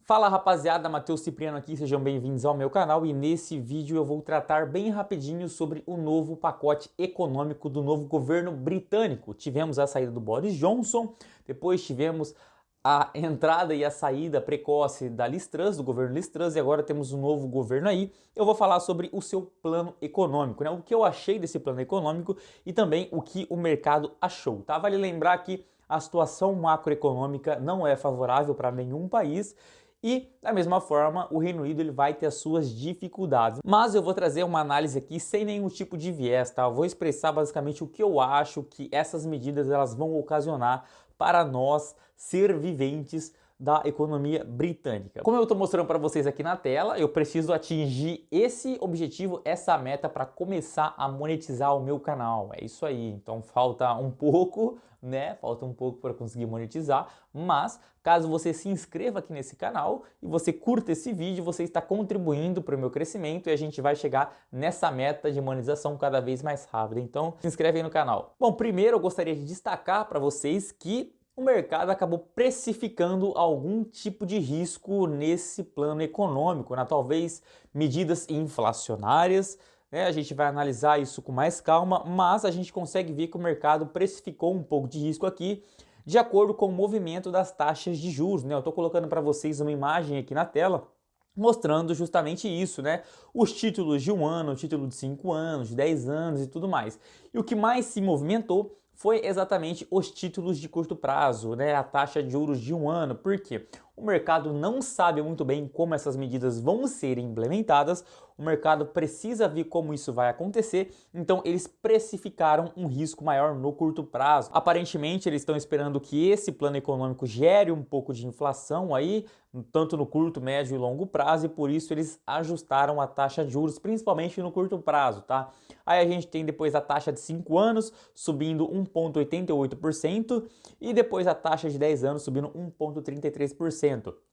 Fala rapaziada, Matheus Cipriano aqui, sejam bem-vindos ao meu canal e nesse vídeo eu vou tratar bem rapidinho sobre o novo pacote econômico do novo governo britânico. Tivemos a saída do Boris Johnson, depois tivemos a entrada e a saída precoce da Liz Truss, do governo Liz Truss, e agora temos um novo governo aí. Eu vou falar sobre o seu plano econômico, né? O que eu achei desse plano econômico e também o que o mercado achou, tá? Vale lembrar que a situação macroeconômica não é favorável para nenhum país e, da mesma forma, o Reino Unido ele vai ter as suas dificuldades. Mas eu vou trazer uma análise aqui sem nenhum tipo de viés, tá? Eu vou expressar basicamente o que eu acho que essas medidas elas vão ocasionar para nós, ser viventes da economia britânica. Como eu estou mostrando para vocês aqui na tela, eu preciso atingir esse objetivo, essa meta para começar a monetizar o meu canal. É isso aí. Então falta um pouco, né? Falta um pouco para conseguir monetizar, mas caso você se inscreva aqui nesse canal e você curta esse vídeo, você está contribuindo para o meu crescimento e a gente vai chegar nessa meta de monetização cada vez mais rápida. Então se inscreve aí no canal. Bom, primeiro eu gostaria de destacar para vocês que o mercado acabou precificando algum tipo de risco nesse plano econômico, né? Talvez medidas inflacionárias, né? A gente vai analisar isso com mais calma, mas a gente consegue ver que o mercado precificou um pouco de risco aqui, de acordo com o movimento das taxas de juros, né? Eu estou colocando para vocês uma imagem aqui na tela, mostrando justamente isso, né? Os títulos de 1 ano, o título de 5 anos, de 10 anos e tudo mais. E o que mais se movimentou foi exatamente os títulos de curto prazo, né? A taxa de juros de 1 ano. Por quê? O mercado não sabe muito bem como essas medidas vão ser implementadas, o mercado precisa ver como isso vai acontecer, então eles precificaram um risco maior no curto prazo. Aparentemente eles estão esperando que esse plano econômico gere um pouco de inflação aí, tanto no curto, médio e longo prazo, e por isso eles ajustaram a taxa de juros, principalmente no curto prazo, tá? Aí a gente tem depois a taxa de 5 anos subindo 1,88% e depois a taxa de 10 anos subindo 1,33%.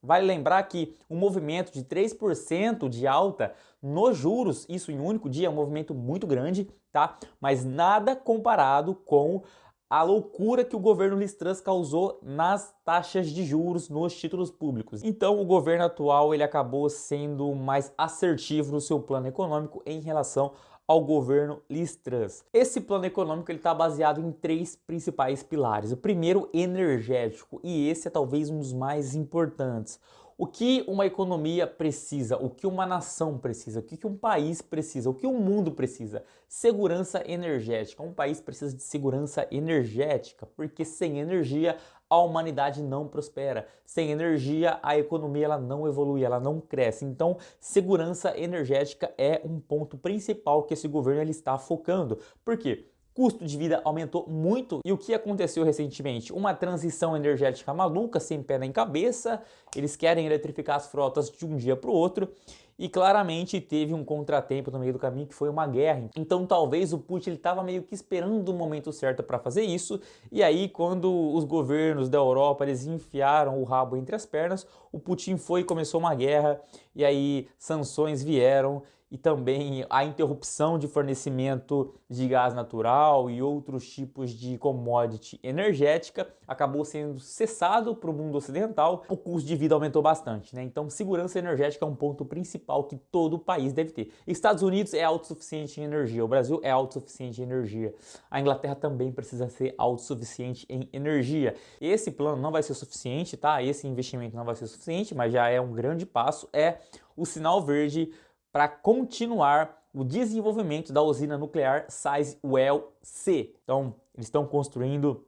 Vale lembrar que um movimento de 3% de alta nos juros, isso em um único dia, é um movimento muito grande, tá? Mas nada comparado com a loucura que o governo Liz Truss causou nas taxas de juros nos títulos públicos. Então o governo atual ele acabou sendo mais assertivo no seu plano econômico em relação ao governo Liz Truss. Esse plano econômico ele está baseado em 3 principais pilares. O primeiro, energético, e esse é talvez um dos mais importantes. O que uma economia precisa, o que uma nação precisa, o que um país precisa, o que o mundo precisa? Segurança energética. Um país precisa de segurança energética, porque sem energia a humanidade não prospera. Sem energia a economia ela não evolui, ela não cresce. Então, segurança energética é um ponto principal que esse governo ele está focando. Por quê? Custo de vida aumentou muito e o que aconteceu recentemente? Uma transição energética maluca, sem pé nem cabeça, eles querem eletrificar as frotas de um dia para o outro e claramente teve um contratempo no meio do caminho que foi uma guerra. Então talvez o Putin estava meio que esperando o momento certo para fazer isso e aí quando os governos da Europa eles enfiaram o rabo entre as pernas, o Putin foi e começou uma guerra e aí sanções vieram e também a interrupção de fornecimento de gás natural e outros tipos de commodity energética acabou sendo cessado para o mundo ocidental. O custo de vida aumentou bastante, né? Então, segurança energética é um ponto principal que todo país deve ter. Estados Unidos é autossuficiente em energia, o Brasil é autossuficiente em energia, a Inglaterra também precisa ser autossuficiente em energia. Esse plano não vai ser suficiente, tá? Esse investimento não vai ser suficiente, mas já é um grande passo, é o sinal verde para continuar o desenvolvimento da usina nuclear Sizewell C. Então, eles estão construindo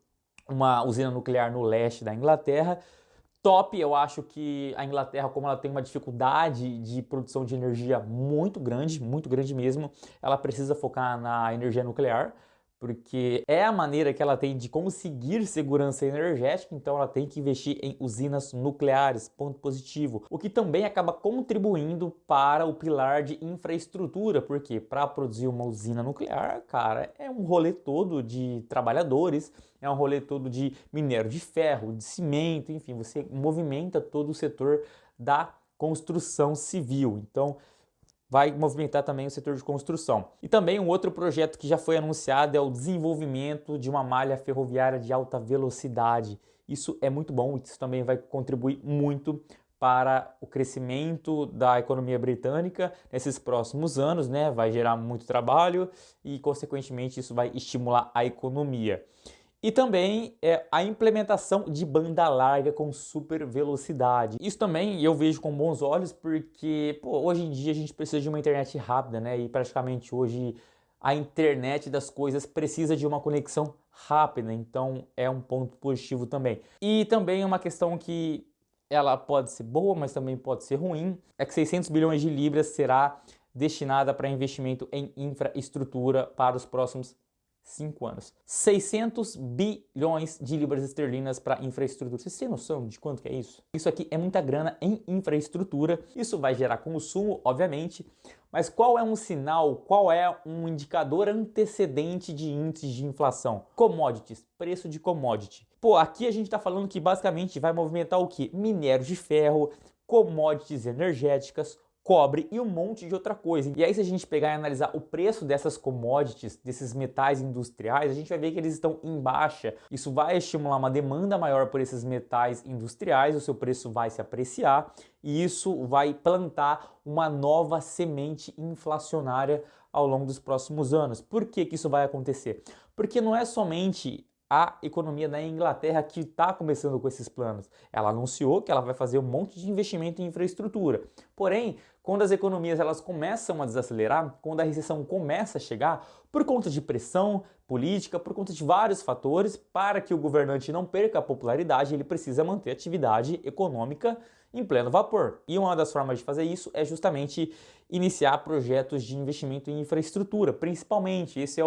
uma usina nuclear no leste da Inglaterra. Top, eu acho que a Inglaterra, como ela tem uma dificuldade de produção de energia muito grande mesmo, ela precisa focar na energia nuclear, porque é a maneira que ela tem de conseguir segurança energética, então ela tem que investir em usinas nucleares, ponto positivo. O que também acaba contribuindo para o pilar de infraestrutura, porque para produzir uma usina nuclear, cara, é um rolê todo de trabalhadores, é um rolê todo de minério de ferro, de cimento, enfim, você movimenta todo o setor da construção civil. Então, vai movimentar também o setor de construção. E também um outro projeto que já foi anunciado é o desenvolvimento de uma malha ferroviária de alta velocidade. Isso é muito bom, isso também vai contribuir muito para o crescimento da economia britânica nesses próximos anos, né? Vai gerar muito trabalho e, consequentemente, isso vai estimular a economia. E também a implementação de banda larga com super velocidade. Isso também eu vejo com bons olhos porque, pô, hoje em dia a gente precisa de uma internet rápida, né? E praticamente hoje a internet das coisas precisa de uma conexão rápida, então é um ponto positivo também. E também uma questão que ela pode ser boa, mas também pode ser ruim, é que 600 bilhões de libras será destinada para investimento em infraestrutura para os próximos 5 anos. 600 bilhões de libras esterlinas para infraestrutura. Vocês têm noção de quanto que é isso? Isso aqui é muita grana em infraestrutura. Isso vai gerar consumo, obviamente, mas qual é um sinal, qual é um indicador antecedente de índices de inflação? Commodities, preço de commodity. Pô, aqui a gente está falando que basicamente vai movimentar o quê? Minério de ferro, commodities energéticas, cobre e um monte de outra coisa. E aí, se a gente pegar e analisar o preço dessas commodities, desses metais industriais, a gente vai ver que eles estão em baixa. Isso vai estimular uma demanda maior por esses metais industriais, o seu preço vai se apreciar e isso vai plantar uma nova semente inflacionária ao longo dos próximos anos. Por que que isso vai acontecer? Porque não é somente a economia da Inglaterra que está começando com esses planos. Ela anunciou que ela vai fazer um monte de investimento em infraestrutura. Porém, quando as economias elas começam a desacelerar, quando a recessão começa a chegar, por conta de pressão política, por conta de vários fatores, para que o governante não perca a popularidade, ele precisa manter a atividade econômica em pleno vapor. E uma das formas de fazer isso é justamente iniciar projetos de investimento em infraestrutura, principalmente. Esse é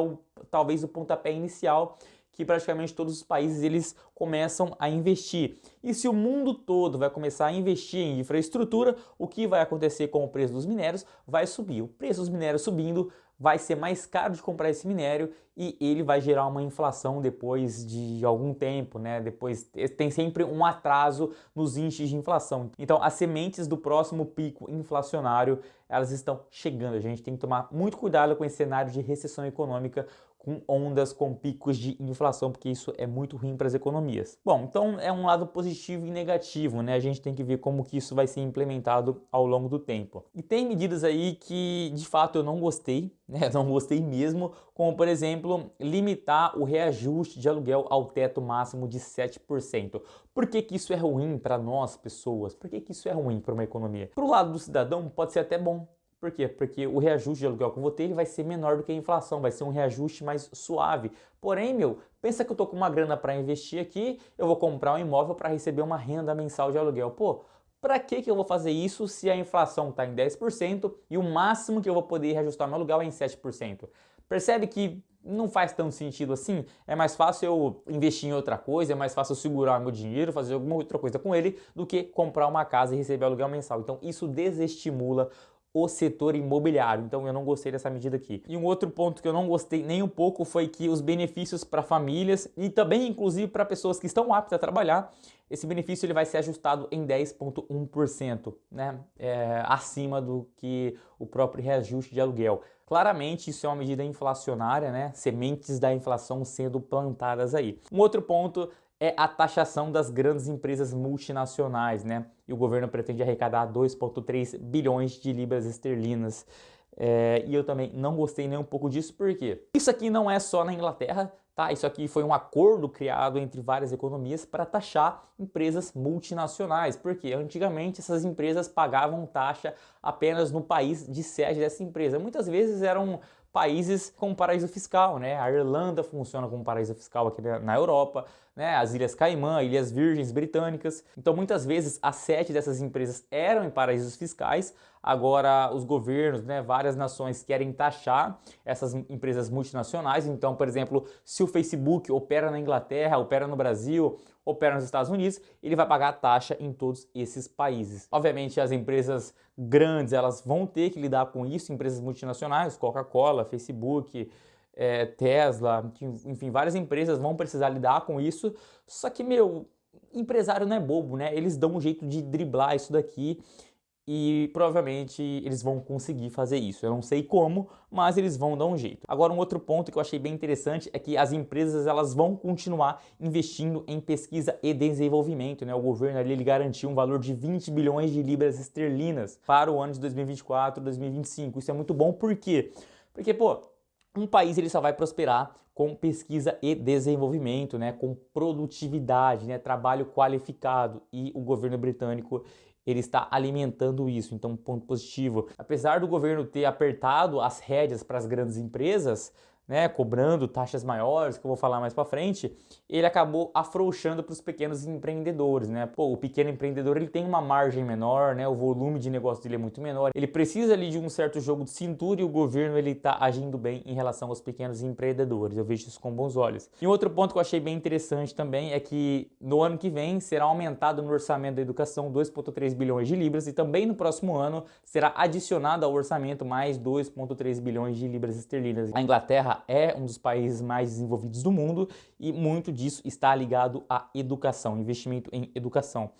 talvez o pontapé inicial que praticamente todos os países eles começam a investir. E se o mundo todo vai começar a investir em infraestrutura, o que vai acontecer com o preço dos minérios? Vai subir. O preço dos minérios subindo, vai ser mais caro de comprar esse minério e ele vai gerar uma inflação depois de algum tempo, né? Depois tem sempre um atraso nos índices de inflação. Então, as sementes do próximo pico inflacionário, elas estão chegando. A gente tem que tomar muito cuidado com esse cenário de recessão econômica, com ondas, com picos de inflação, porque isso é muito ruim para as economias. Bom, então é um lado positivo e negativo, né? A gente tem que ver como que isso vai ser implementado ao longo do tempo. E tem medidas aí que, de fato, eu não gostei, né? Não gostei mesmo, como, por exemplo, limitar o reajuste de aluguel ao teto máximo de 7%. Por que que isso é ruim para nós, pessoas? Por que que isso é ruim para uma economia? Para o lado do cidadão, pode ser até bom. Por quê? Porque o reajuste de aluguel que eu vou ter ele vai ser menor do que a inflação, vai ser um reajuste mais suave. Porém, pensa que eu tô com uma grana para investir aqui, eu vou comprar um imóvel para receber uma renda mensal de aluguel. Pô, para que eu vou fazer isso se a inflação está em 10% e o máximo que eu vou poder reajustar meu aluguel é em 7%? Percebe que não faz tanto sentido assim? É mais fácil eu investir em outra coisa, é mais fácil eu segurar meu dinheiro, fazer alguma outra coisa com ele, do que comprar uma casa e receber aluguel mensal. Então isso desestimula o setor imobiliário, então eu não gostei dessa medida aqui. E um outro ponto que eu não gostei nem um pouco foi que os benefícios para famílias e também inclusive para pessoas que estão aptas a trabalhar, esse benefício ele vai ser ajustado em 10,1%, né? Acima do que o próprio reajuste de aluguel. Claramente isso é uma medida inflacionária, né? Sementes da inflação sendo plantadas aí. Um outro ponto é a taxação das grandes empresas multinacionais, né? E o governo pretende arrecadar 2,3 bilhões de libras esterlinas. E eu também não gostei nem um pouco disso, por quê? Isso aqui não é só na Inglaterra, tá? Isso aqui foi um acordo criado entre várias economias para taxar empresas multinacionais, porque antigamente essas empresas pagavam taxa apenas no país de sede dessa empresa. Muitas vezes eram países com paraíso fiscal, né? A Irlanda funciona como paraíso fiscal aqui na Europa, né? As Ilhas Caimã, Ilhas Virgens Britânicas. Então, muitas vezes, a sede dessas empresas eram em paraísos fiscais. Agora, os governos, né, várias nações querem taxar essas empresas multinacionais. Então, por exemplo, se o Facebook opera na Inglaterra, opera no Brasil, opera nos Estados Unidos, ele vai pagar taxa em todos esses países. Obviamente, as empresas grandes, elas vão ter que lidar com isso, empresas multinacionais, Coca-Cola, Facebook, Tesla, enfim, várias empresas vão precisar lidar com isso, só que, empresário não é bobo, né? Eles dão um jeito de driblar isso daqui e provavelmente eles vão conseguir fazer isso. Eu não sei como, mas eles vão dar um jeito. Agora, um outro ponto que eu achei bem interessante é que as empresas elas vão continuar investindo em pesquisa e desenvolvimento, né? O governo ali ele garantiu um valor de 20 bilhões de libras esterlinas para o ano de 2024, 2025. Isso é muito bom, por quê? Porque, pô, um país ele só vai prosperar com pesquisa e desenvolvimento, né, com produtividade, né, trabalho qualificado, e o governo britânico ele está alimentando isso, então ponto positivo. Apesar do governo ter apertado as rédeas para as grandes empresas, né, cobrando taxas maiores, que eu vou falar mais para frente, ele acabou afrouxando para os pequenos empreendedores, né? Pô, o pequeno empreendedor ele tem uma margem menor, né? O volume de negócio dele é muito menor. Ele precisa ali de um certo jogo de cintura e o governo ele está agindo bem em relação aos pequenos empreendedores. Eu vejo isso com bons olhos. E outro ponto que eu achei bem interessante também é que no ano que vem será aumentado no orçamento da educação 2,3 bilhões de libras e também no próximo ano será adicionado ao orçamento mais 2,3 bilhões de libras esterlinas. A Inglaterra é um dos países mais desenvolvidos do mundo e muito disso está ligado à educação, investimento em educação.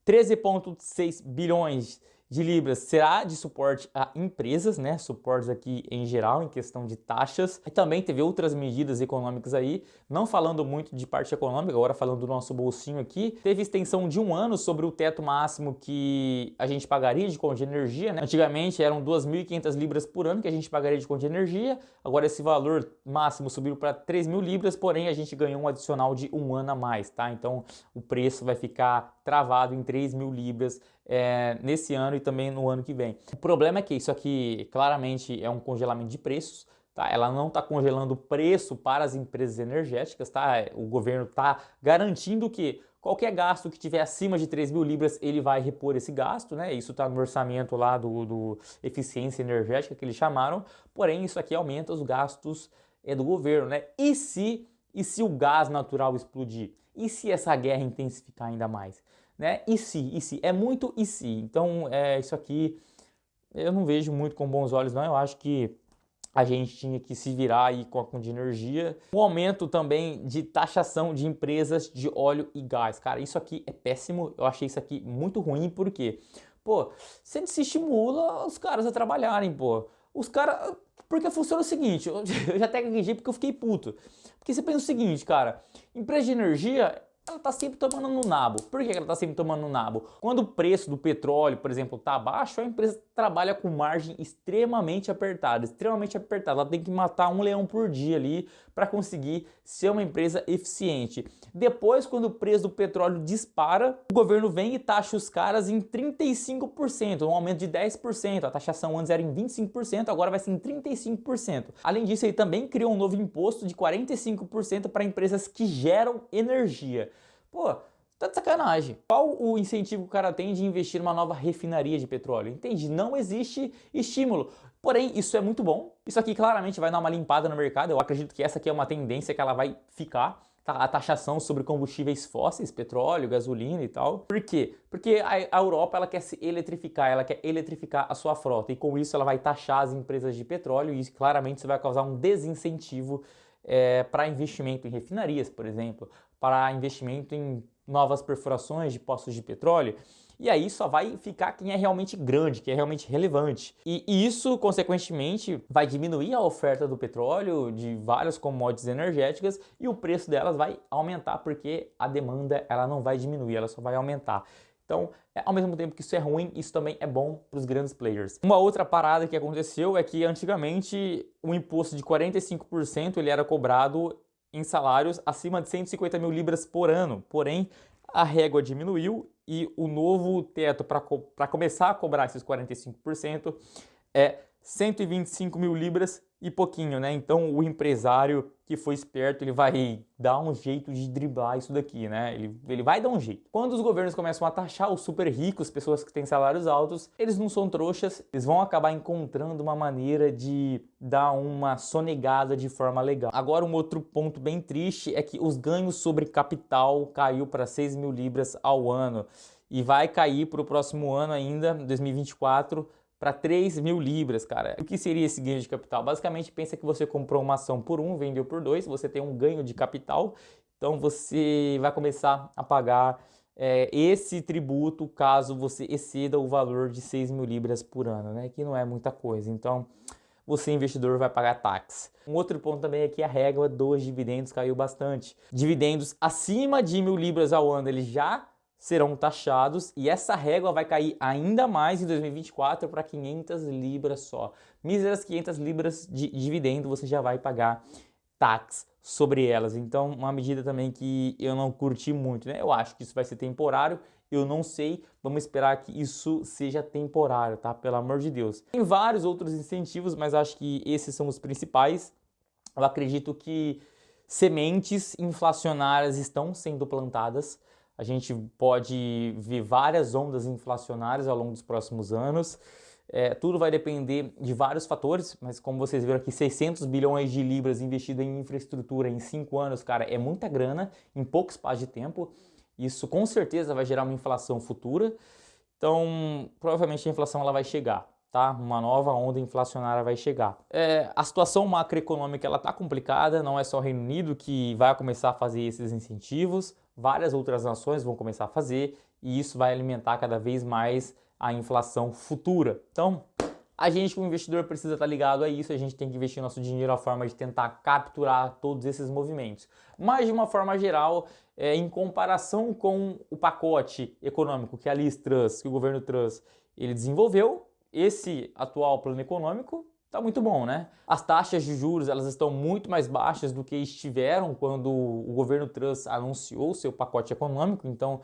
13,6 bilhões de libras será de suporte a empresas, né? Suportes aqui em geral, em questão de taxas. E também teve outras medidas econômicas aí, não falando muito de parte econômica, agora falando do nosso bolsinho aqui. Teve extensão de 1 ano sobre o teto máximo que a gente pagaria de conta de energia, né? Antigamente eram 2.500 libras por ano que a gente pagaria de conta de energia, agora esse valor máximo subiu para 3.000 libras, porém a gente ganhou um adicional de 1 ano a mais, tá? Então o preço vai ficar travado em 3.000 libras nesse ano e também no ano que vem. O problema é que isso aqui claramente é um congelamento de preços, tá? Ela não está congelando o preço para as empresas energéticas, tá? O governo está garantindo que qualquer gasto que tiver acima de 3.000 libras, ele vai repor esse gasto, né? Isso está no orçamento lá do eficiência energética que eles chamaram, porém isso aqui aumenta os gastos do governo, né? E se o gás natural explodir? E se essa guerra intensificar ainda mais? Né? E se? É muito e se. Então, isso aqui eu não vejo muito com bons olhos, não. Eu acho que a gente tinha que se virar aí com a conta de energia. Um aumento também de taxação de empresas de óleo e gás. Cara, isso aqui é péssimo. Eu achei isso aqui muito ruim, porque, pô, você estimula os caras a trabalharem, pô. Os caras... Porque funciona o seguinte, eu já até gaguejei porque eu fiquei puto. Porque você pensa o seguinte, cara, empresa de energia... ela tá sempre tomando no nabo. Por que ela tá sempre tomando no nabo? Quando o preço do petróleo, por exemplo, tá baixo, a empresa trabalha com margem extremamente apertada, Ela tem que matar um leão por dia ali para conseguir ser uma empresa eficiente. Depois, quando o preço do petróleo dispara, o governo vem e taxa os caras em 35%, um aumento de 10%. A taxação antes era em 25%, agora vai ser em 35%. Além disso, ele também criou um novo imposto de 45% para empresas que geram energia. Pô, tá de sacanagem. Qual o incentivo que o cara tem de investir numa nova refinaria de petróleo? Entende? Não existe estímulo. Porém, isso é muito bom. Isso aqui claramente vai dar uma limpada no mercado. Eu acredito que essa aqui é uma tendência que ela vai ficar. A taxação sobre combustíveis fósseis, petróleo, gasolina e tal. Por quê? Porque a Europa ela quer se eletrificar, ela quer eletrificar a sua frota. E com isso ela vai taxar as empresas de petróleo e isso, claramente isso vai causar um desincentivo para investimento em refinarias, por exemplo, para investimento em novas perfurações de poços de petróleo. E aí só vai ficar quem é realmente grande, quem é realmente relevante. E isso, consequentemente, vai diminuir a oferta do petróleo, de várias commodities energéticas, e o preço delas vai aumentar, porque a demanda ela não vai diminuir, ela só vai aumentar. Então, ao mesmo tempo que isso é ruim, isso também é bom para os grandes players. Uma outra parada que aconteceu é que antigamente o imposto de 45% ele era cobrado em salários acima de 150.000 libras por ano. Porém, a régua diminuiu e o novo teto para começar a cobrar esses 45% é 125.000 libras e pouquinho, né? Então o empresário que foi esperto, ele vai dar um jeito de driblar isso daqui, né? Ele vai dar um jeito. Quando os governos começam a taxar os super ricos, pessoas que têm salários altos, eles não são trouxas, eles vão acabar encontrando uma maneira de dar uma sonegada de forma legal. Agora, um outro ponto bem triste é que os ganhos sobre capital caiu para 6.000 libras ao ano e vai cair para o próximo ano ainda, 2024, para 3.000 libras, cara. O que seria esse ganho de capital? Basicamente, pensa que você comprou uma ação por 1, vendeu por 2, você tem um ganho de capital, então você vai começar a pagar esse tributo caso você exceda o valor de 6 mil libras por ano, né? Que não é muita coisa. Então, você, investidor, vai pagar taxa. Um outro ponto também é que a régua dos dividendos caiu bastante. Dividendos acima de 1.000 libras ao ano, eles já serão taxados e essa régua vai cair ainda mais em 2024 para 500 libras só. Míseras 500 libras de dividendo você já vai pagar taxa sobre elas. Então, uma medida também que eu não curti muito, né? Eu acho que isso vai ser temporário, eu não sei, vamos esperar que isso seja temporário, tá? Pelo amor de Deus. Tem vários outros incentivos, mas acho que esses são os principais. Eu acredito que sementes inflacionárias estão sendo plantadas. A gente pode ver várias ondas inflacionárias ao longo dos próximos anos. Tudo vai depender de vários fatores, mas como vocês viram aqui, 600 bilhões de libras investido em infraestrutura em 5 anos, cara, é muita grana em pouco espaço de tempo. Isso com certeza vai gerar uma inflação futura. Então, provavelmente a inflação ela vai chegar, tá? Uma nova onda inflacionária vai chegar. A situação macroeconômica ela tá complicada, não é só o Reino Unido que vai começar a fazer esses incentivos, várias outras nações vão começar a fazer e isso vai alimentar cada vez mais a inflação futura. Então, a gente como investidor precisa estar ligado a isso, a gente tem que investir nosso dinheiro, a forma de tentar capturar todos esses movimentos. Mas de uma forma geral, em comparação com o pacote econômico que a Liz Truss, que o governo Truss, ele desenvolveu, esse atual plano econômico está muito bom, né? As taxas de juros elas estão muito mais baixas do que estiveram quando o governo Truss anunciou seu pacote econômico, então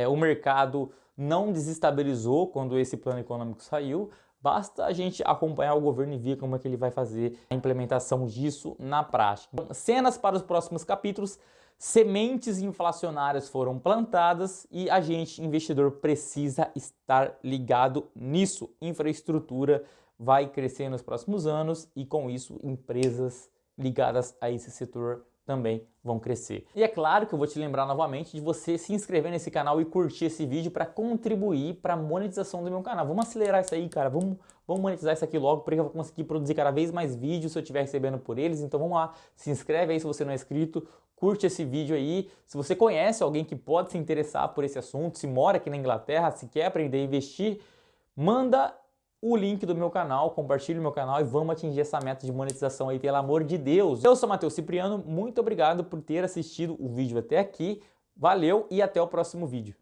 o mercado não desestabilizou quando esse plano econômico saiu. Basta a gente acompanhar o governo e ver como é que ele vai fazer a implementação disso na prática. Então, cenas para os próximos capítulos. Sementes inflacionárias foram plantadas e a gente, investidor, precisa estar ligado nisso. Infraestrutura vai crescer nos próximos anos e com isso empresas ligadas a esse setor também vão crescer. E é claro que eu vou te lembrar novamente de você se inscrever nesse canal e curtir esse vídeo para contribuir para a monetização do meu canal. Vamos acelerar isso aí, cara. Vamos monetizar isso aqui logo, porque eu vou conseguir produzir cada vez mais vídeos se eu estiver recebendo por eles. Então vamos lá, se inscreve aí se você não é inscrito, curte esse vídeo aí. Se você conhece alguém que pode se interessar por esse assunto, se mora aqui na Inglaterra, se quer aprender a investir, manda o link do meu canal, compartilhe o meu canal e vamos atingir essa meta de monetização aí, pelo amor de Deus. Eu sou Matheus Cipriano, muito obrigado por ter assistido o vídeo até aqui, valeu e até o próximo vídeo.